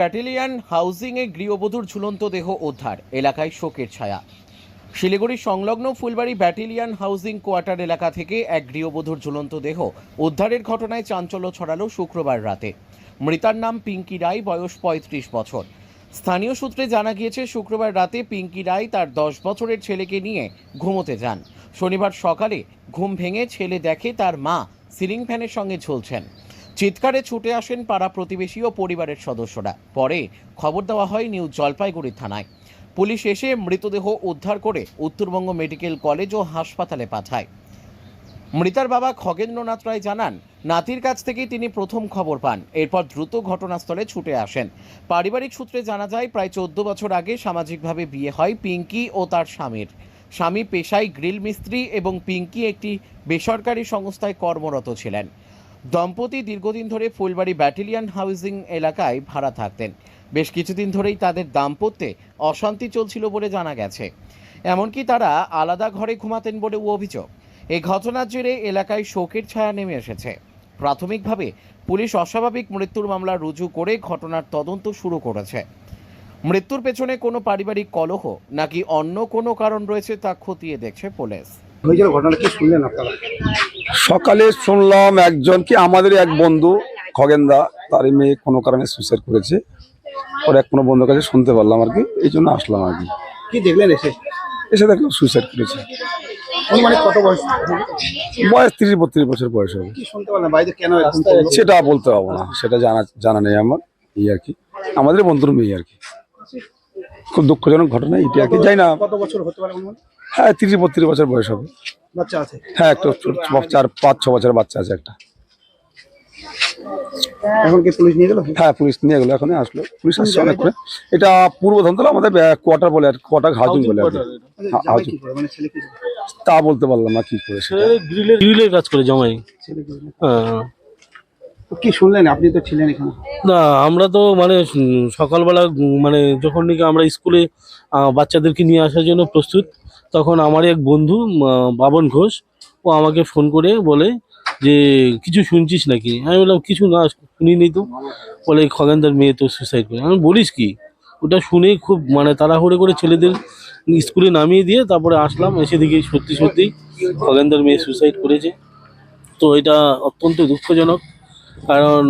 Battalion হাউজিংয়ে গৃহবধূর ঝুলন্ত দেহ উদ্ধার, এলাকায় শোকের ছায়া। শিলিগুড়ির সংলগ্ন ফুলবাড়ি ব্যাটালিয়ান হাউজিং কোয়ার্টার এলাকা থেকে এক গৃহবধূর ঝুলন্ত দেহ উদ্ধারের ঘটনায় চাঞ্চল্য ছড়ালো শুক্রবার রাতে। মৃতার নাম পিঙ্কি রায়, বয়স ৩৫ বছর। স্থানীয় সূত্রে জানা গিয়েছে, শুক্রবার রাতে পিঙ্কি রায় তার 10 বছরের ছেলেকে নিয়ে ঘুমোতে যান। শনিবার সকালে ঘুম ভেঙে ছেলে দেখে তার মা সিলিং ফ্যানের সঙ্গে ঝুলছেন। চিৎকারে ছুটে আসেন পাড়া প্রতিবেশী ও পরিবারের সদস্যরা। পরে খবর দেওয়া হয় নিউ জলপাইগুড়ি থানায়। পুলিশ এসে মৃতদেহ উদ্ধার করে উত্তরবঙ্গ মেডিকেল কলেজ ও হাসপাতালে পাঠায়। মৃতার বাবা খগেন্দ্রনাথ রায় জানান, নাতির কাছ থেকেই তিনি প্রথম খবর পান। এরপর দ্রুত ঘটনাস্থলে ছুটে আসেন। পারিবারিক সূত্রে জানা যায়, প্রায় 14 বছর আগে সামাজিকভাবে বিয়ে হয় পিঙ্কি ও তার স্বামীর। স্বামী পেশায় গ্রিল মিস্ত্রি এবং পিঙ্কি একটি বেসরকারি সংস্থায় কর্মরত ছিলেন। দম্পতি দীর্ঘদিন ধরে ফুলবাড়ি ব্যাটালিয়ান হাউজিং এলাকায় ভাড়া থাকতেন। বেশ কিছুদিন ধরেই তাদের দাম্পত্যে অশান্তি চলছিল বলে জানা গেছে। এমনকি তারা আলাদা ঘরে ঘুমাতেন বলেও অভিযোগ। এই ঘটনার জেরে এলাকায় শোকের ছায়া নেমে এসেছে। প্রাথমিকভাবে পুলিশ অস্বাভাবিক মৃত্যুর মামলা রুজু করে ঘটনার তদন্ত শুরু করেছে। মৃত্যুর পেছনে কোনো পারিবারিক কলহ নাকি অন্য কোনো কারণ রয়েছে তা খতিয়ে দেখছে পুলিশ। ঘটনা কি শুনলেন আপনারা? সকালে শুনলাম একজন কি আমাদের এক বন্ধু খগেনদা, তার মেয়ে কোনো কারণে সুইসাইড করেছে। ওর এক কোনো বন্ধুর কাছে শুনতে পারলাম আর কি, এই জন্য আসলাম আর কি। কি দেখলেন এসে দেখলাম সুইসাইড করেছে। মানে কত বয়স? বয়স 30-32 বছর বয়স হবে। কি শুনতে পারলেন বাড়িতে কেন? সেটা বলতে পারবো না, সেটা জানা নেই আমার। এই আর কি আমাদের বন্ধুর মেয়ে আর কি। খুব দুঃখজনক ঘটনা এটা আর কি। যাই না কত বছর হতে পারে? হ্যাঁ 30-32 বছর বয়স হবে। বাচ্চা আছে? হ্যাঁ, একটা 4-5-6 বছরের বাচ্চা আছে একটা। এখন কি পুলিশ নিয়ে গেল? হ্যাঁ, পুলিশ নিয়ে গেলো, এখনই আসলো পুলিশ। আসছে অনেক করে। এটা পূর্ব ধনতলা, আমাদের কোয়ার্টার বলে আর কি, কোয়ার্টার হাউজিং বলে আর কি। হাউজিং তা বলতে পারলাম না কি করে। গ্রিলের কাজ করে জামাই। হ্যাঁ, কি শুনলেন? আপনি তো ছিলেন এখানে। না আমরা তো মানে সকালবেলা মানে যখন নাকি আমরা স্কুলে বাচ্চাদেরকে নিয়ে আসার জন্য প্রস্তুত, তখন আমার এক বন্ধু বাবন ঘোষ, ও আমাকে ফোন করে বলে যে কিছু শুনছিস নাকি। আমি বললাম কিছু না শুনিনি তো। বলে খগেনদার মেয়ে তো সুইসাইড করে। আমি বলিস কি? ওটা শুনেই খুব মানে তাড়াহুড়ো করে ছেলেদের স্কুলে নামিয়ে দিয়ে তারপরে আসলাম। এসে দেখি সত্যি সত্যি খগেনদার মেয়ে সুইসাইড করেছে। তো এটা অত্যন্ত দুঃখজনক, কারণ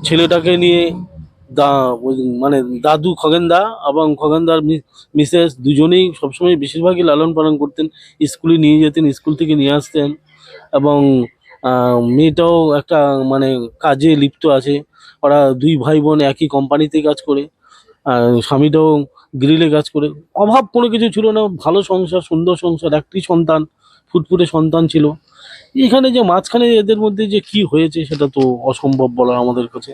ছেলেটাকে নিয়ে মানে দাদু খগেনদা এবং খগেনদার মিসেস দুজনেই সবসময় বেশিরভাগই লালন পালন করতেন। স্কুলে নিয়ে যেতেন, স্কুল থেকে নিয়ে আসতেন, এবং মেয়েটাও একটা মানে কাজে লিপ্ত আছে। ওরা দুই ভাই বোন একই কোম্পানিতে কাজ করে, স্বামীটাও গ্রিলে কাজ করে। অভাব কোনো কিছু ছিল না, ভালো সংসার, সুন্দর সংসার, একটি সন্তান, ফুটফুটে সন্তান ছিল। এখানে যে মাঝখানে এদের মধ্যে যে কি হয়েছে সেটা তো অসম্ভব বলা আমাদের কাছে,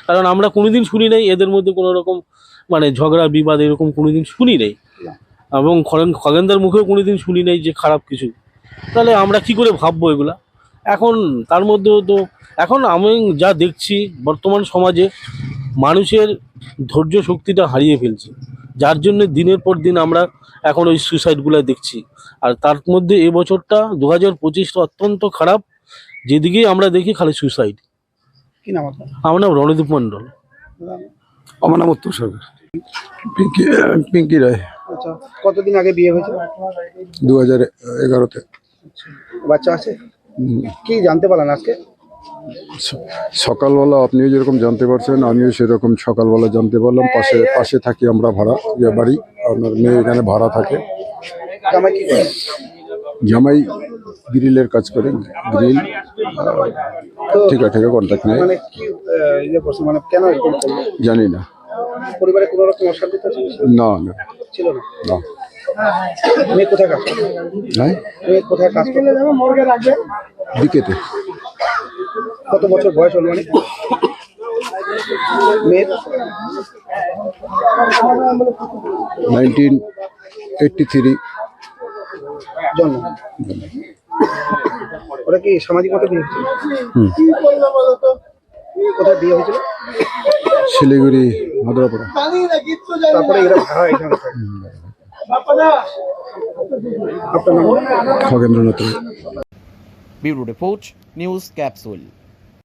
কারণ আমরা কোনোদিন শুনি নাই এদের মধ্যে কোনো রকম মানে ঝগড়া বিবাদ, এরকম কোনোদিন শুনি নাই, এবং খগেনদার মুখেও কোনোদিন শুনি নাই যে খারাপ কিছু। তাহলে আমরা কি করে ভাববো এগুলা? এখন তার মধ্যেও তো এখন আমি যা দেখছি বর্তমান সমাজে মানুষের ধৈর্য শক্তিটা হারিয়ে ফেলছে, যার জন্য দিনের পর দিন আমরা এখন ওই সুইসাইডগুলো দেখছি। আর তার মধ্যে এবছরটা 2025 অত্যন্ত খারাপ, যেদিকেই আমরা দেখি খালি সুইসাইড। কি নাম আপনার? আমার নাম রণদীপ মণ্ডল। আমার নাম উত্তম সরকার। পিঙ্কি রায়। আচ্ছা, কতদিন আগে বিয়ে হয়েছে? 2011-তে। বাচ্চা আছে? কি জানতে পারলেন আজকে? সকালবেলা আপনিও যেরকম জানতে পারছেন, আমিও সেরকম সকালবেলা জানতে পারলাম। পাশে থাকি আমরা, ভাড়া বাড়ি। আপনার মেয়ে এখানে ভাড়া থাকে। জামাই কি করে? জামাই গ্রিলের কাজ করে, গ্রিল। ঠিক আছে, কন্ট্যাক্ট নেই। মানে কি ইয়ে করছে, মানে কেন এরকম করলো? জানি না। পরিবারে কোনো রকম অশান্তি না না ছিল না? না। মেয়ে কোথায় কাজ করে? হ্যাঁ, মেয়ে কোথায় কাজ করে? বিকেতে। কত বছর বয়স হল মানে মেয়ের? 1983 জন্ম। ওরা কি সামাজিক মতো বিয়ে হয়েছিল? কোথায় বিয়ে হয়েছিল? শিলিগুড়ি, মাদুরাপাড়া। তারপরে এরা ভাড়া এখানে থাকে। আপনার নাম? Khagendranath. Bureau report, news capsule.